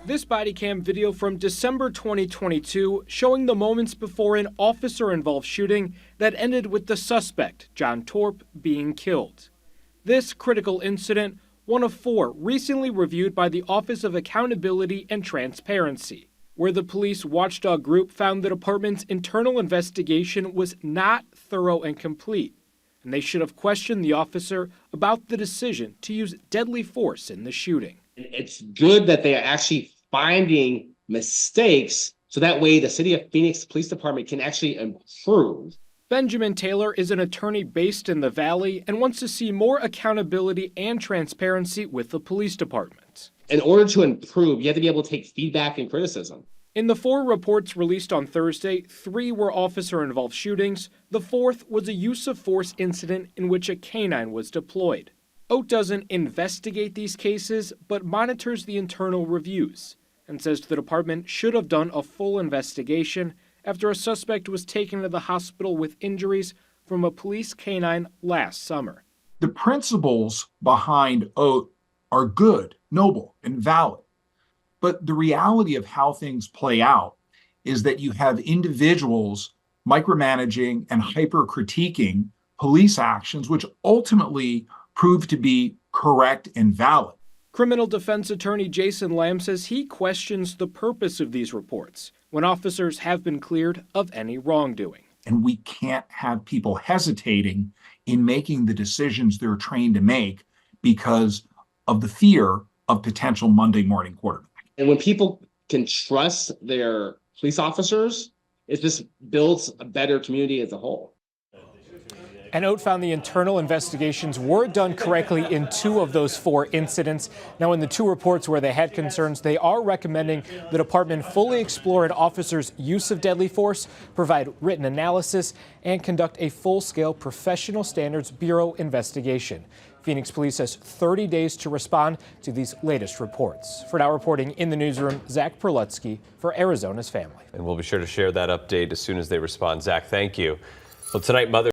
This body cam video from December 2022 showing the moments before an officer-involved shooting that ended with the suspect, John Torp, being killed. This critical incident, one of 4 recently reviewed by the Office of Accountability and Transparency, where the police watchdog group found the department's internal investigation was not thorough and complete, and they should have questioned the officer about the decision to use deadly force in the shooting. It's good that they are actually finding mistakes so that way the City of Phoenix Police Department can actually improve. Benjamin Taylor is an attorney based in the Valley and wants to see more accountability and transparency with the police department. In order to improve, you have to be able to take feedback and criticism. In the 4 reports released on Thursday, 3 were officer-involved shootings. The 4th was a use-of-force incident in which a canine was deployed. OAT doesn't investigate these cases, but monitors the internal reviews and says the department should have done a full investigation after a suspect was taken to the hospital with injuries from a police canine last summer. The principles behind OAT are good, noble, and valid. But the reality of how things play out is that you have individuals micromanaging and hyper-critiquing police actions, which ultimately prove to be correct and valid. Criminal defense attorney Jason Lamb says he questions the purpose of these reports when officers have been cleared of any wrongdoing. And we can't have people hesitating in making the decisions they're trained to make because of the fear of potential Monday morning quarterback. And when people can trust their police officers, it just builds a better community as a whole. And OAT found the internal investigations were done correctly in 2 of those 4 incidents. Now, in the 2 reports where they had concerns, they are recommending the department fully explore an officer's use of deadly force, provide written analysis, and conduct a full-scale Professional Standards Bureau investigation. Phoenix Police has 30 days to respond to these latest reports. For now, reporting in the newsroom, Zach Perlutsky for Arizona's Family. And we'll be sure to share that update as soon as they respond. Zach, thank you. Well, tonight, Mother